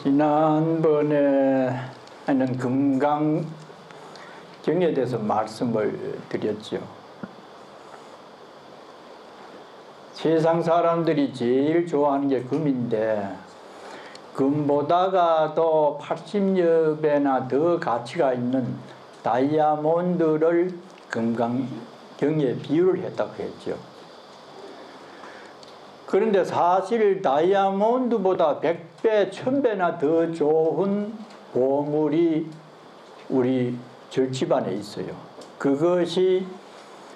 지난번에는 금강경에 대해서 말씀을 드렸죠. 세상 사람들이 제일 좋아하는 게 금인데 금보다가 더 80여 배나 더 가치가 있는 다이아몬드를 금강경에 비유를 했다고 했죠. 그런데 사실 다이아몬드보다 100배, 1000배나 더 좋은 보물이 우리 절집안에 있어요. 그것이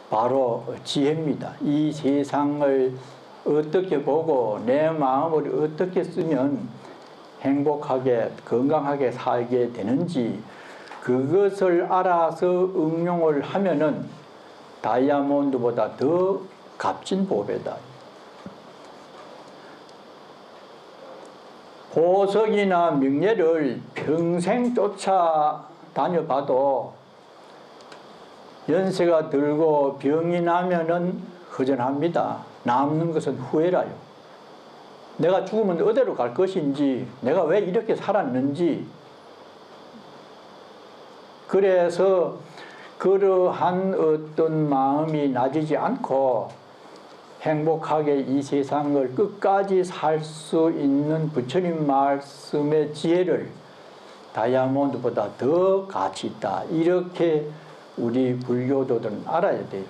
바로 지혜입니다. 이 세상을 어떻게 보고 내 마음을 어떻게 쓰면 행복하게 건강하게 살게 되는지 그것을 알아서 응용을 하면은 다이아몬드보다 더 값진 보배다. 보석이나 명예를 평생 쫓아다녀봐도 연세가 들고 병이 나면은 허전합니다. 남는 것은 후회라요. 내가 죽으면 어디로 갈 것인지, 내가 왜 이렇게 살았는지. 그래서 그러한 어떤 마음이 나지지 않고 행복하게 이 세상을 끝까지 살 수 있는 부처님 말씀의 지혜를 다이아몬드보다 더 가치 있다. 이렇게 우리 불교도들은 알아야 돼요.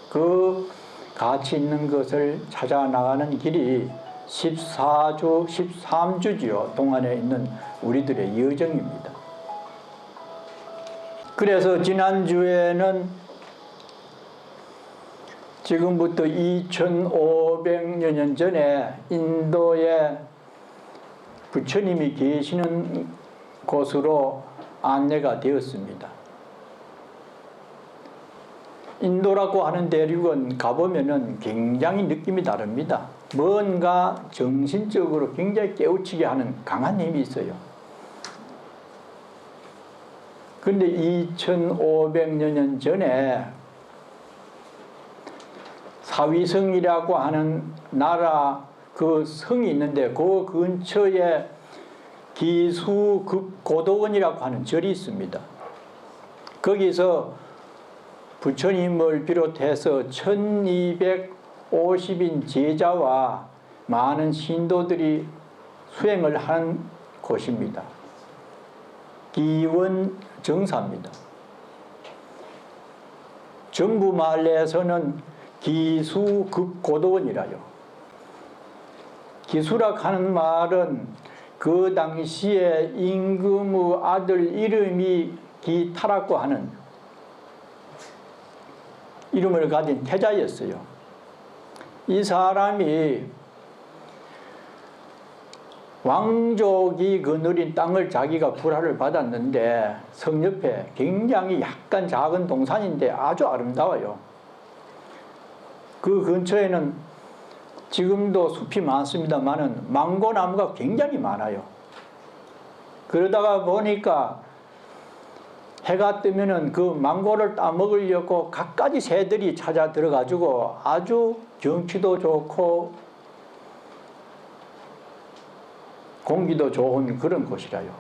그 가치 있는 것을 찾아 나가는 길이 13주지요. 동안에 있는 우리들의 여정입니다. 그래서 지난주에는 지금부터 2500여 년 전에 인도에 부처님이 계시는 곳으로 안내가 되었습니다. 인도라고 하는 대륙은 가보면은 굉장히 느낌이 다릅니다. 뭔가 정신적으로 굉장히 깨우치게 하는 강한 힘이 있어요. 그런데 2500여 년 전에 사위성이라고 하는 나라 그 성이 있는데 그 근처에 기수급고도원이라고 하는 절이 있습니다. 거기서 부처님을 비롯해서 1250인 제자와 많은 신도들이 수행을 한 곳입니다. 기원정사입니다. 정부말레에서는 기수급고도원이라요. 기수락 하는 말은 그 당시에 임금의 아들 이름이 기타라고 하는 이름을 가진 태자였어요. 이 사람이 왕족이 거느린 땅을 자기가 불화를 받았는데 성 옆에 굉장히 약간 작은 동산인데 아주 아름다워요. 그 근처에는 지금도 숲이 많습니다만은 망고나무가 굉장히 많아요. 그러다가 보니까 해가 뜨면은 그 망고를 따먹으려고 갖가지 새들이 찾아 들어가지고 아주 경치도 좋고 공기도 좋은 그런 곳이라요.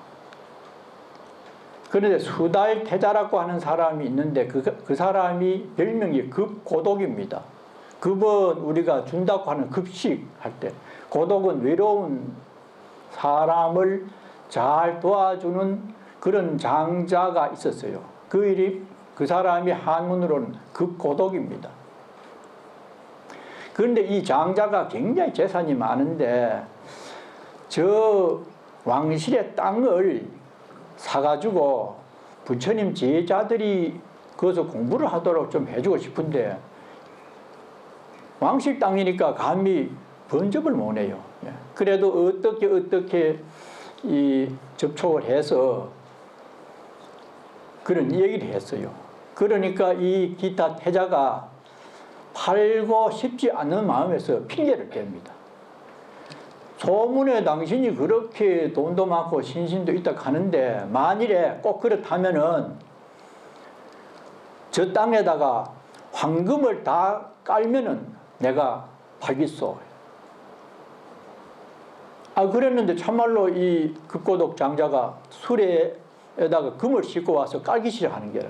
그런데 수달태자라고 하는 사람이 있는데 그 사람이 별명이 급고독입니다. 급은 우리가 준다고 하는 급식 할 때, 고독은 외로운 사람을 잘 도와주는 그런 장자가 있었어요. 그 사람이 한문으로는 급고독입니다. 그런데 이 장자가 굉장히 재산이 많은데 저 왕실의 땅을 사가지고 부처님 제자들이 거기서 공부를 하도록 좀 해주고 싶은데 왕실 땅이니까 감히 번접을 못 해요. 그래도 어떻게 이 접촉을 해서 그런 얘기를 했어요. 그러니까 이 기타 태자가 팔고 싶지 않는 마음에서 핑계를 댑니다. 소문에 당신이 그렇게 돈도 많고 신신도 있다 하는데 만일에 꼭 그렇다면은 저 땅에다가 황금을 다 깔면은 내가 팔겠소. 그랬는데 참말로 이 극고독 장자가 수레에다가 금을 싣고 와서 깔기 시작하는 게요.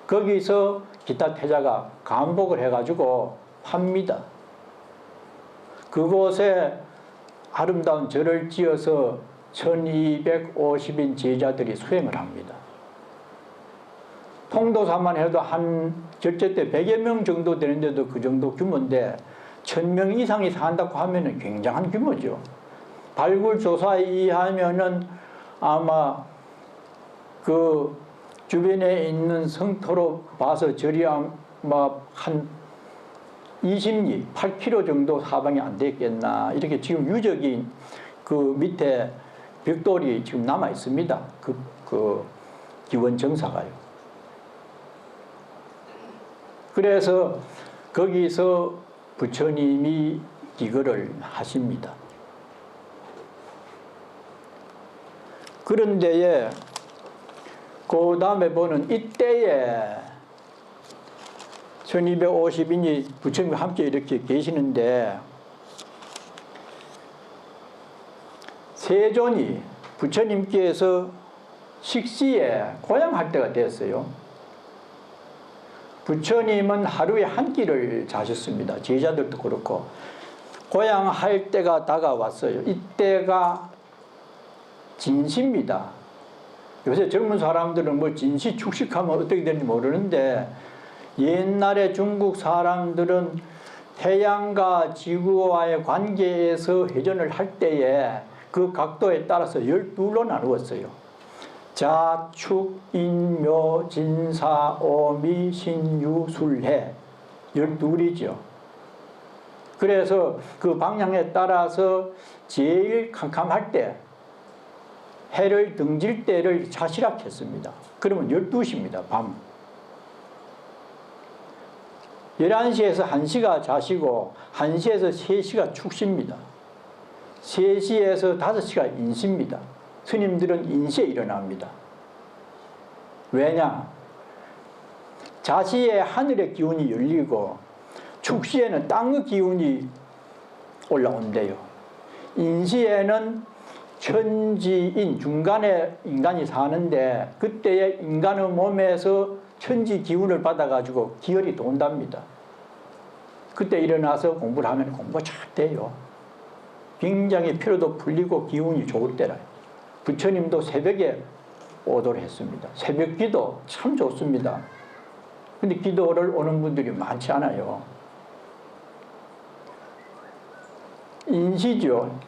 거기서 기타 태자가 감복을 해가지고 팝니다. 그곳에 아름다운 절을 지어서 1250인 제자들이 수행을 합니다. 통도사만 해도 한 절제 때 100여 명 정도 되는데도 그 정도 규모인데 1000명 이상이 산다고 하면은 굉장한 규모죠. 발굴 조사에 의하면은 아마 그 주변에 있는 성토로 봐서 절이 아마 한 20리, 8km 정도 사방이 안 됐겠나. 이렇게 지금 유적인 그 밑에 벽돌이 지금 남아 있습니다. 그 기원정사가요. 그래서 거기서 부처님이 기거를 하십니다. 그런데에 그 다음에 보는 이때에 1250인이 부처님과 함께 이렇게 계시는데 세존이 부처님께서 식시에 고향할 때가 됐어요. 부처님은 하루에 한 끼를 자셨습니다. 제자들도 그렇고 고향할 때가 다가왔어요. 이때가 진시입니다. 요새 젊은 사람들은 뭐 진시 축식하면 어떻게 되는지 모르는데 옛날에 중국 사람들은 태양과 지구와의 관계에서 회전을 할 때에 그 각도에 따라서 12로 나누었어요. 자, 축, 인, 묘, 진사, 오미, 신유, 술해 12이죠. 그래서 그 방향에 따라서 제일 캄캄할 때 해를 등질 때를 자시락했습니다. 그러면 12시입니다. 밤. 11시에서 1시가 자시고 1시에서 3시가 축시입니다. 3시에서 5시가 인시입니다. 스님들은 인시에 일어납니다. 왜냐? 자시에 하늘의 기운이 열리고 축시에는 땅의 기운이 올라온대요. 인시에는 천지인 중간에 인간이 사는데 그때의 인간의 몸에서 천지 기운을 받아가지고 기혈이 돈답니다. 그때 일어나서 공부를 하면 공부가 잘 돼요. 굉장히 피로도 풀리고 기운이 좋을 때라. 부처님도 새벽에 오도를 했습니다. 새벽 기도 참 좋습니다. 근데 기도를 오는 분들이 많지 않아요. 인시죠.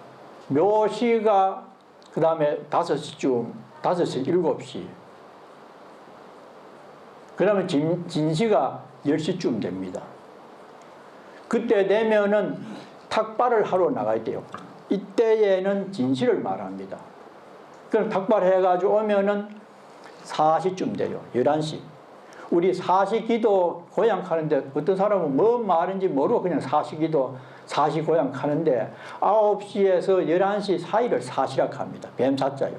묘시가 그 다음에 5시쯤, 5시, 7시. 그 다음에 진시가 10시쯤 됩니다. 그때 되면은 탁발을 하러 나가야 돼요. 이때에는 진시를 말합니다. 그럼 탁발해가지고 오면은 4시쯤 돼요. 11시. 우리 4시 기도 고향 가는데 어떤 사람은 뭐 말인지 모르고 그냥 4시 기도, 4시 고향 가는데 9시에서 11시 사이를 사시락 합니다. 뱀사자요.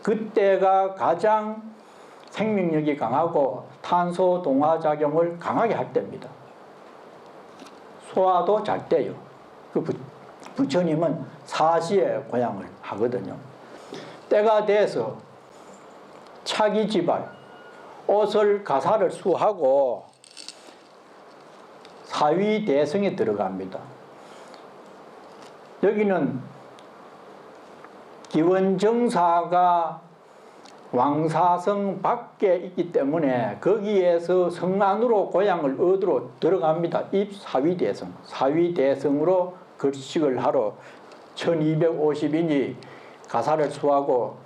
그때가 가장 생명력이 강하고 탄소 동화작용을 강하게 할 때입니다. 소화도 잘 돼요. 그 부처님은 4시에 고향을 하거든요. 때가 돼서 차기지발, 옷을 가사를 수하고 사위대성에 들어갑니다. 여기는 기원정사가 왕사성 밖에 있기 때문에 거기에서 성 안으로 고향을 얻으러 들어갑니다. 입사위대성, 사위대성으로 글식을 하러 1250인이 가사를 수하고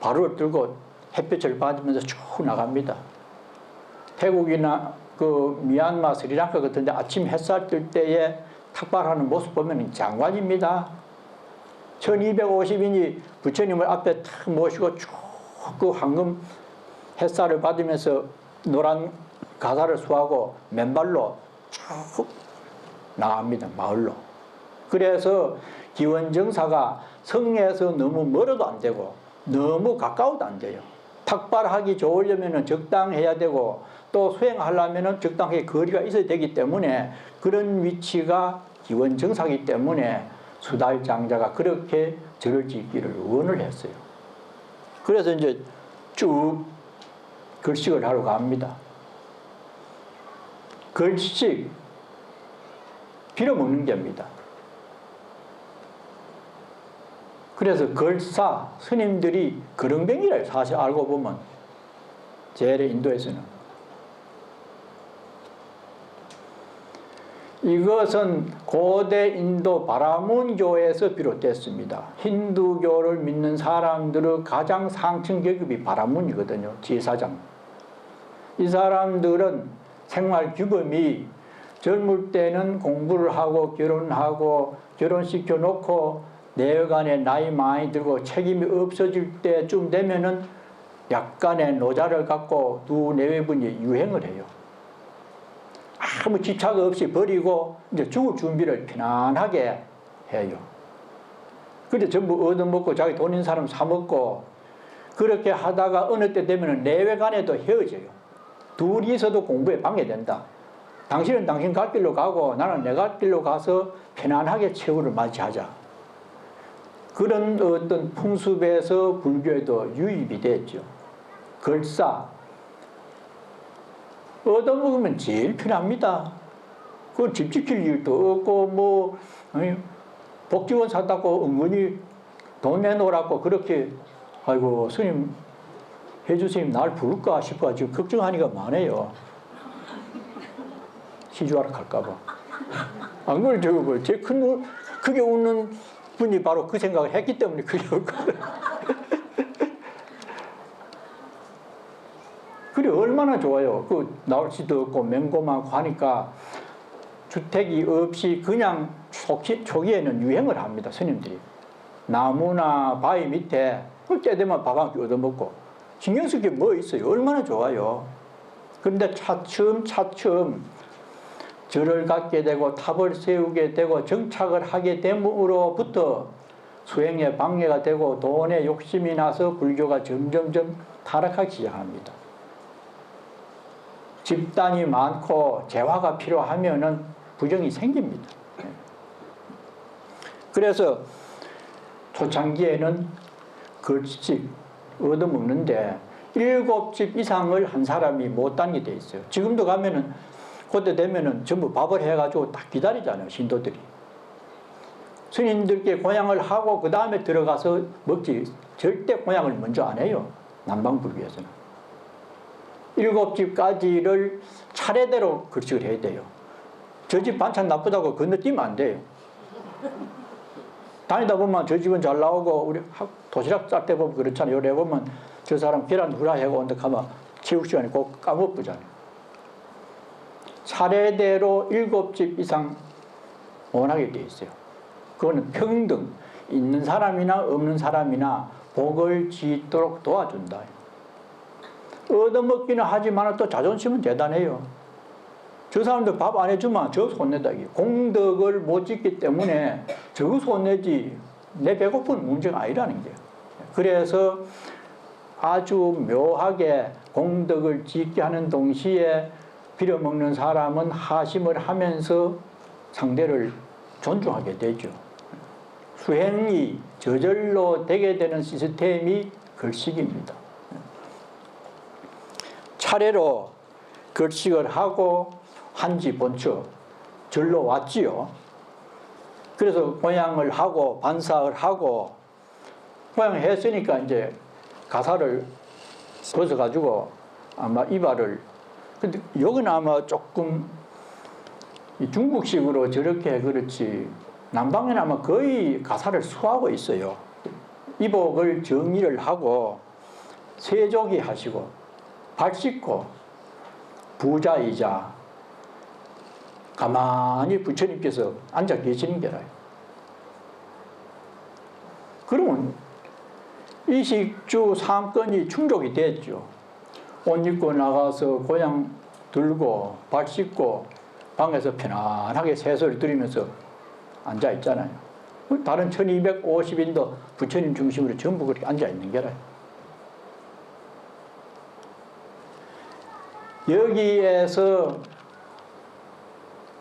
바루를 들고 햇볕을 받으면서 쭉 나갑니다. 태국이나 그 미얀마, 스리랑카 같은 데 아침 햇살 뜰 때에 탁발하는 모습 보면 장관입니다. 1250인이 부처님을 앞에 탁 모시고 쭉 그 황금 햇살을 받으면서 노란 가사를 수하고 맨발로 쭉 나갑니다. 마을로. 그래서 기원정사가 성에서 너무 멀어도 안 되고 너무 가까워도 안 돼요. 탁발하기 좋으려면 적당해야 되고 또 수행하려면 적당하게 거리가 있어야 되기 때문에 그런 위치가 기원정사이기 때문에 수달 장자가 그렇게 절을 짓기를 원을 했어요. 그래서 이제 쭉 걸식을 하러 갑니다. 걸식, 빌어먹는 겁니다. 그래서 걸사, 스님들이 거렁뱅이를 사실 알고 보면 제일 인도에서는. 이것은 고대 인도 바라문교에서 비롯됐습니다. 힌두교를 믿는 사람들의 가장 상층 계급이 바라문이거든요. 제사장. 이 사람들은 생활 규범이 젊을 때는 공부를 하고 결혼하고 결혼시켜 놓고 내여간에 나이 많이 들고 책임이 없어질 때쯤 되면은 약간의 노자를 갖고 두 내외분이 유행을 해요. 아무 집착 없이 버리고 이제 죽을 준비를 편안하게 해요. 그래 전부 얻어먹고 자기 돈 있는 사람 사먹고 그렇게 하다가 어느 때 되면 내외간에도 헤어져요. 둘이서도 공부에 방해된다. 당신은 당신 갈 길로 가고 나는 내 갈 길로 가서 편안하게 최후를 맞이하자. 그런 어떤 풍습에서 불교에도 유입이 됐죠. 걸사. 얻어먹으면 제일 편합니다. 그걸 집 지킬 일도 없고, 뭐, 복지원 샀다고 은근히 돈 내놓으라고 그렇게, 아이고, 스님, 해주스님 날 부를까 싶어 지금 걱정하니까 많아요. 시주하러 갈까봐. 안 그걸 저거 뭐, 제 큰, 크게 웃는 분이 바로 그 생각을 했기 때문에 그게 없거든. 그래 얼마나 좋아요. 그 날씨도 없고 맹고만 하니까 주택이 없이 그냥 초기에는 유행을 합니다. 스님들이 나무나 바위 밑에 때 되면 밥 한 끼 얻어먹고 신경 쓸 게 뭐 있어요. 얼마나 좋아요. 그런데 차츰 절을 갖게 되고 탑을 세우게 되고 정착을 하게 됨으로부터 수행에 방해가 되고 돈에 욕심이 나서 불교가 점점점 타락하기 시작합니다. 집단이 많고 재화가 필요하면은 부정이 생깁니다. 그래서 초창기에는 걸식 얻어먹는데 7집 이상을 한 사람이 못 다니게 돼 있어요. 지금도 가면은 그때 되면은 전부 밥을 해가지고 딱 기다리잖아요. 신도들이. 스님들께 공양을 하고 그 다음에 들어가서 먹지 절대 공양을 먼저 안 해요. 남방불교에서는. 7집까지를 차례대로 걸식을 해야 돼요. 저 집 반찬 나쁘다고 건너뛰면 안 돼요. 다니다 보면 저 집은 잘 나오고 우리 도시락 쌀 때 보면 그렇잖아요. 요래 보면 저 사람 계란 후라이하고 온다 하면 체육 시간에 꼭 까먹잖아요. 차례대로 7집 이상 원하게 돼 있어요. 그거는 평등, 있는 사람이나 없는 사람이나 복을 짓도록 도와준다. 얻어먹기는 하지만 또 자존심은 대단해요. 저 사람들 밥 안 해주면 저 손내다. 공덕을 못 짓기 때문에 저거 손내지 내 배고픈 문제가 아니라는 거예요. 그래서 아주 묘하게 공덕을 짓게 하는 동시에 빌어먹는 사람은 하심을 하면서 상대를 존중하게 되죠. 수행이 저절로 되게 되는 시스템이 걸식입니다. 차례로 걸식을 하고 한지 본처 절로 왔지요. 그래서 공양을 하고 반사를 하고 공양했으니까 이제 가사를 벗어가지고 아마 이발을 근데 여기는 아마 조금 중국식으로 저렇게 그렇지 남방에는 아마 거의 가사를 수하고 있어요. 이복을 정리를 하고 세조기 하시고 발 씻고 부자이자 가만히 부처님께서 앉아 계시는 게라요. 그러면 이식주 3건이 충족이 됐죠. 옷 입고 나가서 고향 들고 발 씻고 방에서 편안하게 새소리 들으면서 앉아 있잖아요. 다른 1250인도 부처님 중심으로 전부 그렇게 앉아 있는 게라요. 여기에서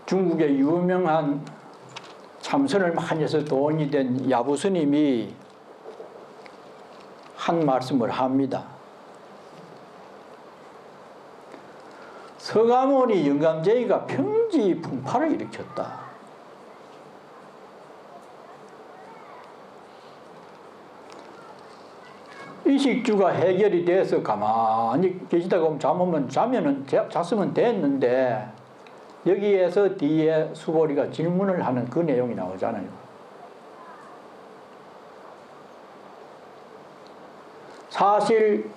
중국의 유명한 참선을 많이 해서 도인이 된 야부스님이 한 말씀을 합니다. 서가모니 영감제의가 평지풍파를 일으켰다. 의식주가 해결이 돼서 가만히 계시다가 자면은 잤으면 됐는데 여기에서 뒤에 수보리가 질문을 하는 그 내용이 나오잖아요. 사실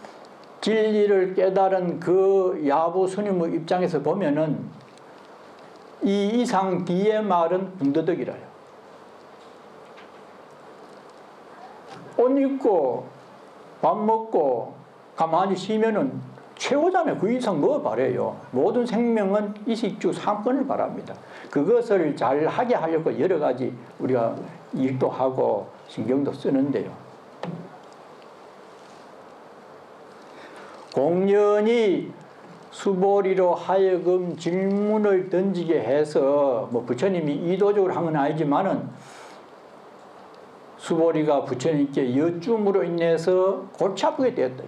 진리를 깨달은 그 야부 스님의 입장에서 보면은 이 이상 뒤의 말은 bun더덕이라요. 옷 입고 밥 먹고 가만히 쉬면은 최고잖아요. 그 이상 뭐 바래요. 모든 생명은 이식주 상권을 바랍니다. 그것을 잘 하게 하려고 여러 가지 우리가 일도 하고 신경도 쓰는데요. 공연히 수보리로 하여금 질문을 던지게 해서 뭐 부처님이 의도적으로 한 건 아니지만은 수보리가 부처님께 여쭌으로 인해서 골치 아프게 되었다.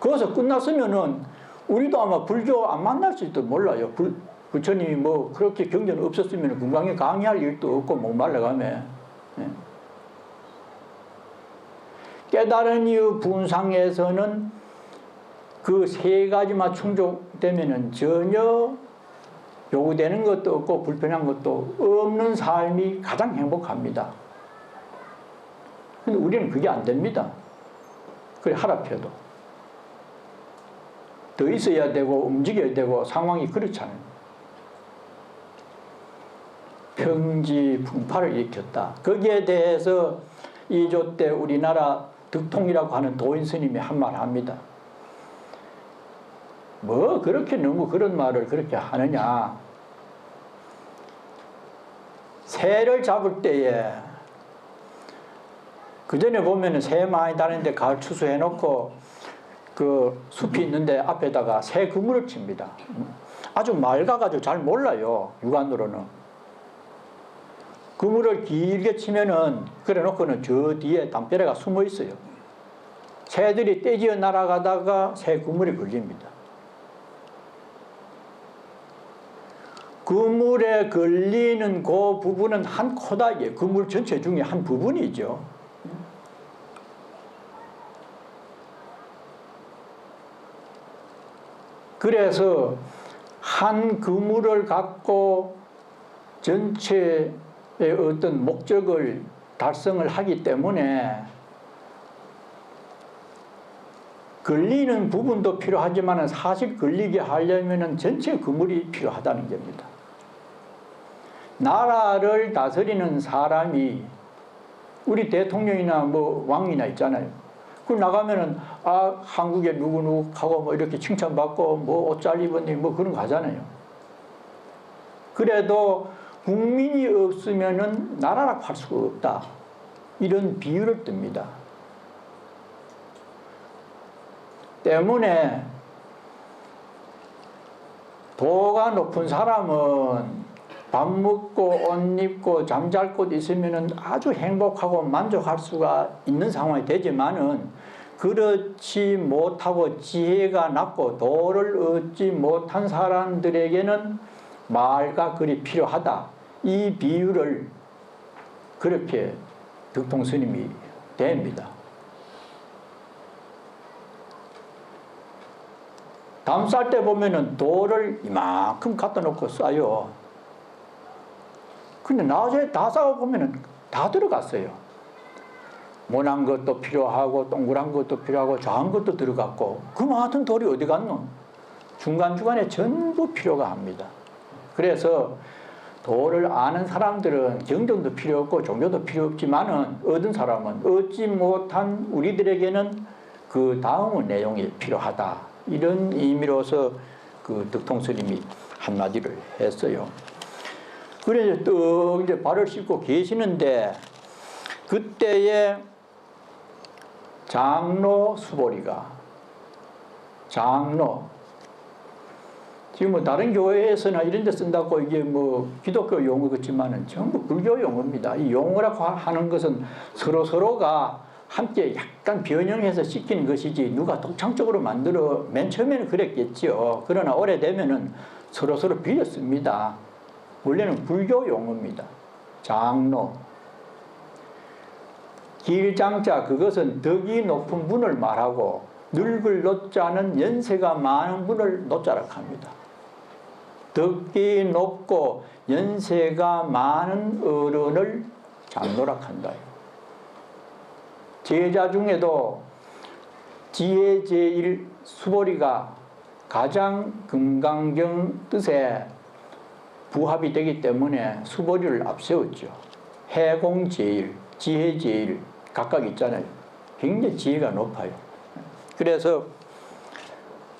거기서 끝났으면은 우리도 아마 불교 안 만날지도 몰라요. 부처님이 뭐 그렇게 경전 없었으면 금강에 강의할 일도 없고 목말라가며. 예. 깨달은 이유 분상에서는 그 세 가지만 충족되면은 전혀 요구되는 것도 없고 불편한 것도 없는 삶이 가장 행복합니다. 근데 우리는 그게 안 됩니다. 그래 하랍해도 더 있어야 되고 움직여야 되고 상황이 그렇잖아요. 평지풍파를 일으켰다. 거기에 대해서 2조 때 우리나라 득통이라고 하는 도인 스님이 한 말 합니다. 뭐 그렇게 너무 그런 말을 그렇게 하느냐. 새를 잡을 때에 그 전에 보면은 새 많이 다니는데 가을 추수해 놓고 그 숲이 있는데 앞에다가 새 그물을 칩니다. 아주 맑아가지고 잘 몰라요. 육안으로는. 그물을 길게 치면은 그래 놓고는 저 뒤에 담벼락가 숨어 있어요. 새들이 떼지어 날아가다가 새 그물에 걸립니다. 그물에 걸리는 그 부분은 한 코닥이에요. 그물 전체 중에 한 부분이죠. 그래서 한 그물을 갖고 전체의 어떤 목적을 달성을 하기 때문에 걸리는 부분도 필요하지만 사실 걸리게 하려면 전체 그물이 필요하다는 겁니다. 나라를 다스리는 사람이 우리 대통령이나 뭐 왕이나 있잖아요. 그 나가면은 아 한국에 누구 하고 뭐 이렇게 칭찬받고 뭐 옷 잘 입었니 뭐 그런 거 하잖아요. 그래도 국민이 없으면은 나라라고 할 수가 없다. 이런 비유를 듭니다. 때문에 도가 높은 사람은 밥 먹고 옷 입고 잠잘 곳 있으면은 아주 행복하고 만족할 수가 있는 상황이 되지만은 그렇지 못하고 지혜가 낮고 도를 얻지 못한 사람들에게는 말과 글이 필요하다. 이 비유를 그렇게 득통 스님이 댑니다. 담쌀 때 보면은 돌을 이만큼 갖다 놓고 싸요. 근데 나중에 다 싸고 보면은 다 들어갔어요. 모난 것도 필요하고 동그란 것도 필요하고 작은 것도 들어갔고 그 많은 돌이 어디 갔노? 중간중간에 전부 필요가 합니다. 그래서 도를 아는 사람들은 경전도 필요 없고 종교도 필요 없지만은 얻은 사람은 얻지 못한 우리들에게는 그 다음의 내용이 필요하다. 이런 의미로서 그 득통 스님이 한마디를 했어요. 그래서 또 이제 발을 씻고 계시는데 그때에 장로 수보리가 장로 지금 뭐 다른 교회에서나 이런 데 쓴다고 이게 뭐 기독교 용어 같지만은 전부 불교 용어입니다. 이 용어라고 하는 것은 서로가 함께 약간 변형해서 시키는 것이지 누가 독창적으로 만들어 맨 처음에는 그랬겠지요. 그러나 오래되면은 서로 빌렸습니다. 원래는 불교 용어입니다. 장로. 길장자 그것은 덕이 높은 분을 말하고 늙을 노자는 연세가 많은 분을 노자라고 합니다. 덕이 높고 연세가 많은 어른을 장로라고 한다. 제자 중에도 지혜제일 수보리가 가장 금강경 뜻에 부합이 되기 때문에 수보리를 앞세웠죠. 해공제일, 지혜제일 각각 있잖아요. 굉장히 지혜가 높아요. 그래서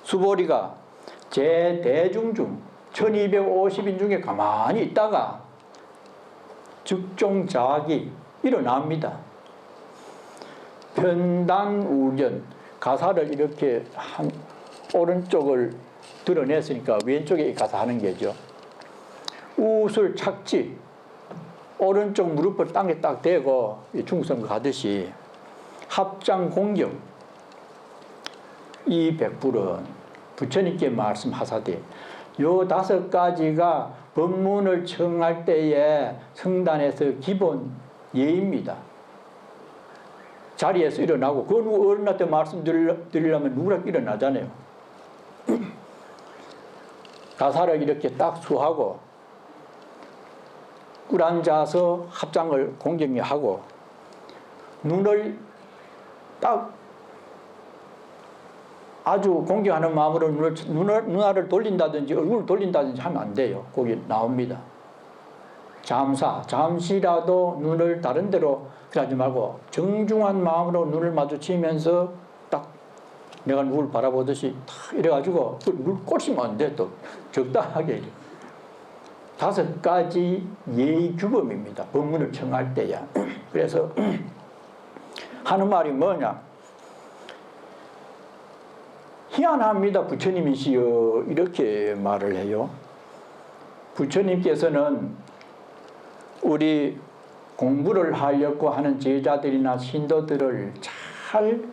수보리가 제대중 중 1250인 중에 가만히 있다가 즉종자학이 일어납니다. 편단우견, 가사를 이렇게 한 오른쪽을 드러냈으니까 왼쪽에 가사하는 게죠. 우술 착지, 오른쪽 무릎을 땅에 딱 대고 중국선 가듯이 합장 공경, 이 백불은 부처님께 말씀하사되 요 5가지가 법문을 청할 때에 성단에서 기본 예입니다. 자리에서 일어나고 그 어른한테 말씀드리려면 누구라도 일어나잖아요. 가사를 이렇게 딱 수하고 꿇앉아서 합장을 공경하고 눈을 딱 아주 공경하는 마음으로 눈알을 돌린다든지 얼굴을 돌린다든지 하면 안 돼요. 거기 나옵니다. 잠시라도 눈을 다른 데로 하지 말고 정중한 마음으로 눈을 마주치면서 딱 내가 누굴 바라보듯이 딱 이래가지고 눈을 꽂으면 안 돼. 또 적당하게 5가지 예의 규범입니다. 법문을 청할 때야. 그래서 하는 말이 뭐냐? 희한합니다. 부처님이시여 이렇게 말을 해요. 부처님께서는 우리 공부를 하려고 하는 제자들이나 신도들을 잘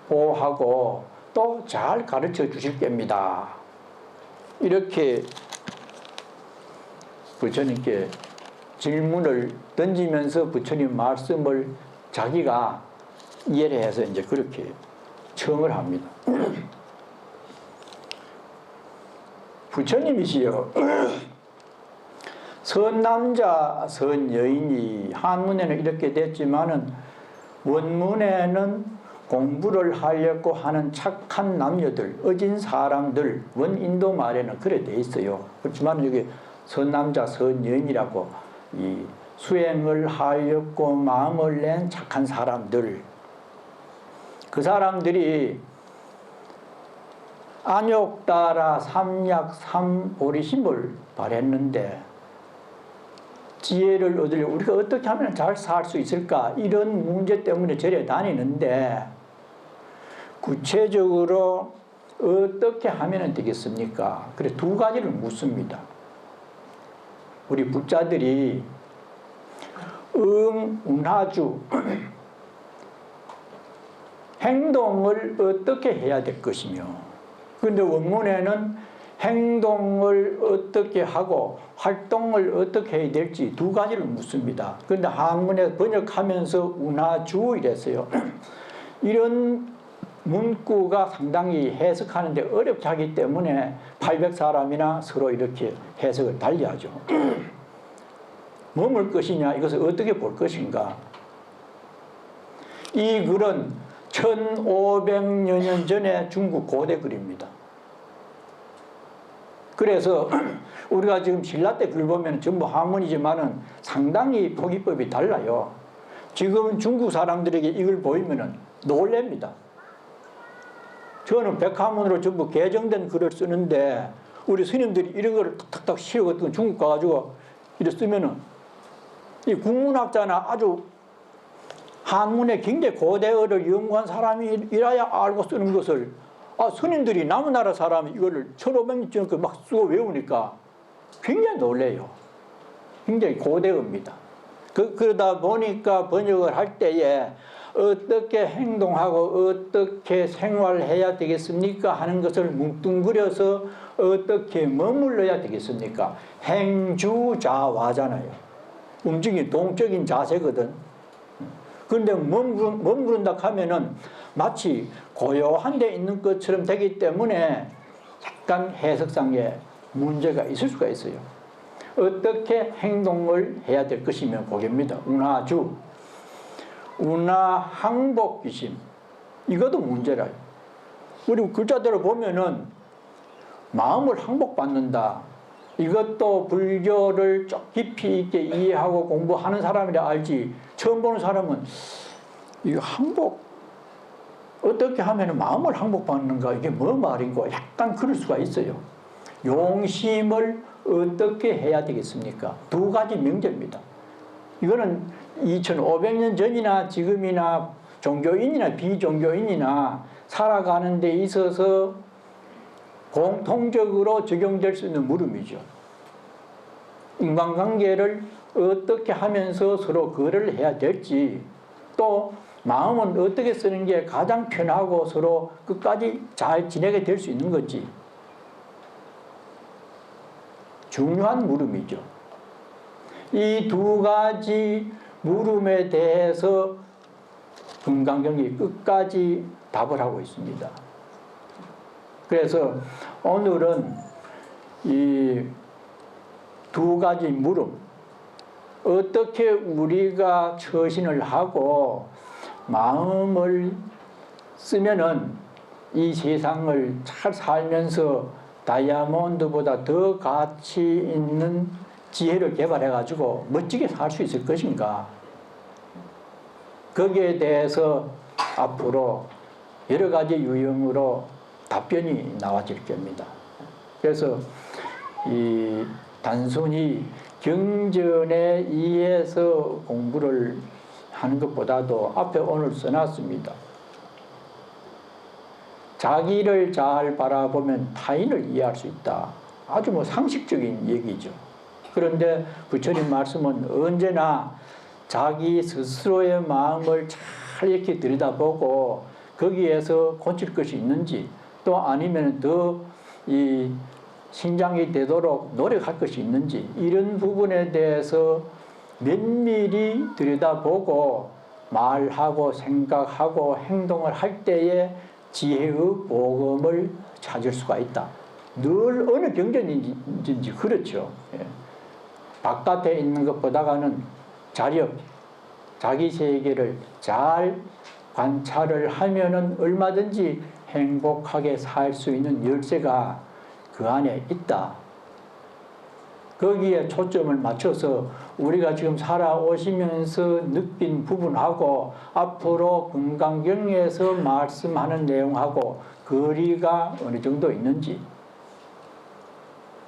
보호하고 또 잘 가르쳐 주실 겁니다. 이렇게 부처님께 질문을 던지면서 부처님 말씀을 자기가 이해를 해서 이제 그렇게 청을 합니다. 부처님이시여 선남자 선여인이 한문에는 이렇게 됐지만은 원문에는 공부를 하려고 하는 착한 남녀들, 어진 사람들, 원인도 말에는 그래 돼 있어요. 그렇지만 여기 선남자 선여인이라고 이 수행을 하려고 마음을 낸 착한 사람들, 그 사람들이 안욕따라 삼약 삼보리심을 발했는데 지혜를 얻으려고 우리가 어떻게 하면 잘 살 수 있을까 이런 문제 때문에 절에 다니는데 구체적으로 어떻게 하면 되겠습니까? 그래 2가지를 묻습니다. 우리 부자들이 운하주 행동을 어떻게 해야 될 것이며, 그런데 원문에는 행동을 어떻게 하고 활동을 어떻게 해야 될지 2가지를 묻습니다. 그런데 한문에 번역하면서 운하주 이랬어요. 이런 문구가 상당히 해석하는데 어렵게 하기 때문에 800사람이나 서로 이렇게 해석을 달리하죠. 머물 것이냐, 이것을 어떻게 볼 것인가. 이 글은 1500여 년 전에 중국 고대 글입니다. 그래서 우리가 지금 신라 때 글 보면 전부 한문이지만은 상당히 표기법이 달라요. 지금 중국 사람들에게 이걸 보이면은 놀랍니다. 저는 백화문으로 전부 개정된 글을 쓰는데 우리 스님들이 이런 거를 탁탁탁 실어갖고 중국 가가지고 이렇게 쓰면은 이 국문학자나 아주 한문의 굉장히 고대어를 연구한 사람이라야 알고 쓰는 것을 스님들이 남은 나라 사람이 이거를 1500년 막 쓰고 외우니까 굉장히 놀래요. 굉장히 고대어입니다. 그러다 보니까 번역을 할 때에 어떻게 행동하고 어떻게 생활해야 되겠습니까 하는 것을 뭉뚱그려서 어떻게 머물러야 되겠습니까? 행주자화잖아요. 움직이는 동적인 자세거든. 그런데 머무른다 하면은 마치 고요한 데 있는 것처럼 되기 때문에 약간 해석상의 문제가 있을 수가 있어요. 어떻게 행동을 해야 될 것이면 그겁니다. 운하주, 운하항복귀심. 이것도 문제라요. 우리 글자대로 보면은 마음을 항복받는다. 이것도 불교를 좀 깊이 있게 이해하고 공부하는 사람이라 알지, 처음 보는 사람은 이거 항복 어떻게 하면 마음을 항복받는가, 이게 뭐 말인가, 약간 그럴 수가 있어요. 용심을 어떻게 해야 되겠습니까? 두 가지 명제입니다. 이거는 2500년 전이나 지금이나 종교인이나 비종교인이나 살아가는 데 있어서 공통적으로 적용될 수 있는 물음이죠. 인간관계를 어떻게 하면서 서로 거래를 해야 될지, 또 마음은 어떻게 쓰는 게 가장 편하고 서로 끝까지 잘 지내게 될 수 있는 건지, 중요한 물음이죠. 이 두 가지 물음에 대해서 금강경이 끝까지 답을 하고 있습니다. 그래서 오늘은 이 두 가지 물음, 어떻게 우리가 처신을 하고 마음을 쓰면은 이 세상을 잘 살면서 다이아몬드보다 더 가치 있는 지혜를 개발해 가지고 멋지게 살 수 있을 것인가, 거기에 대해서 앞으로 여러 가지 유형으로 답변이 나와질 겁니다. 그래서 이 단순히 경전에 의해서 공부를 하는 것보다도 앞에 오늘 써놨습니다. 자기를 잘 바라보면 타인을 이해할 수 있다. 아주 상식적인 얘기죠. 그런데 부처님 말씀은 언제나 자기 스스로의 마음을 잘 이렇게 들여다보고 거기에서 고칠 것이 있는지, 또 아니면 더 이 신장이 되도록 노력할 것이 있는지, 이런 부분에 대해서 면밀히 들여다보고 말하고 생각하고 행동을 할 때에 지혜의 보금을 찾을 수가 있다. 늘 어느 경전인지 그렇죠. 예. 바깥에 있는 것보다는 자력, 자기 세계를 잘 관찰을 하면은 얼마든지 행복하게 살 수 있는 열쇠가 그 안에 있다. 거기에 초점을 맞춰서 우리가 지금 살아오시면서 느낀 부분하고 앞으로 금강경에서 말씀하는 내용하고 거리가 어느 정도 있는지,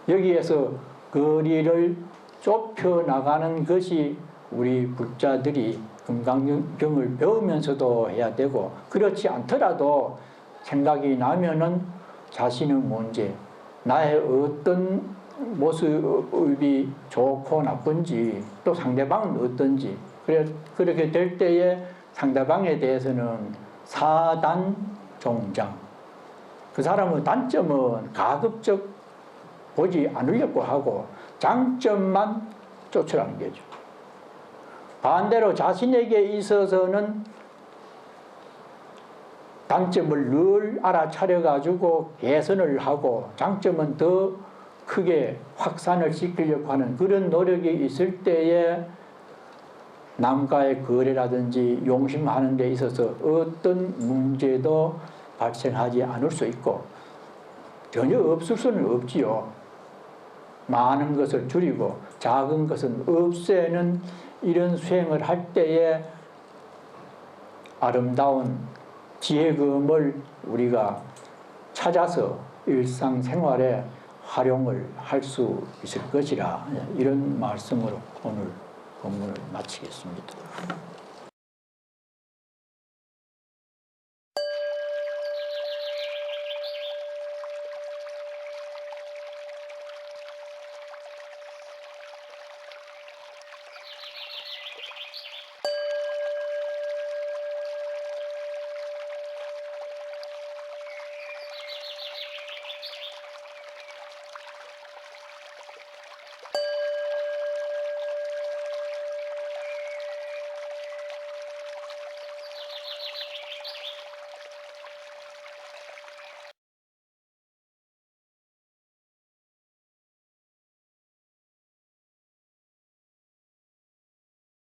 여기에서 거리를 좁혀 나가는 것이 우리 불자들이 금강경을 배우면서도 해야 되고, 그렇지 않더라도 생각이 나면은 자신의 문제, 나의 어떤 모습이 좋고 나쁜지, 또 상대방은 어떤지, 그렇게 될 때에 상대방에 대해서는 사단 종장, 그 사람의 단점은 가급적 보지 않으려고 하고 장점만 쫓으라는 거죠. 반대로 자신에게 있어서는 단점을 늘 알아차려 가지고 개선을 하고 장점은 더 크게 확산을 시키려고 하는 그런 노력이 있을 때에 남과의 거래라든지 용심하는 데 있어서 어떤 문제도 발생하지 않을 수 있고, 전혀 없을 수는 없지요. 많은 것을 줄이고 작은 것은 없애는 이런 수행을 할 때에 아름다운 지혜금을 우리가 찾아서 일상생활에 활용을 할 수 있을 것이라, 이런 말씀으로 오늘 본문을 마치겠습니다.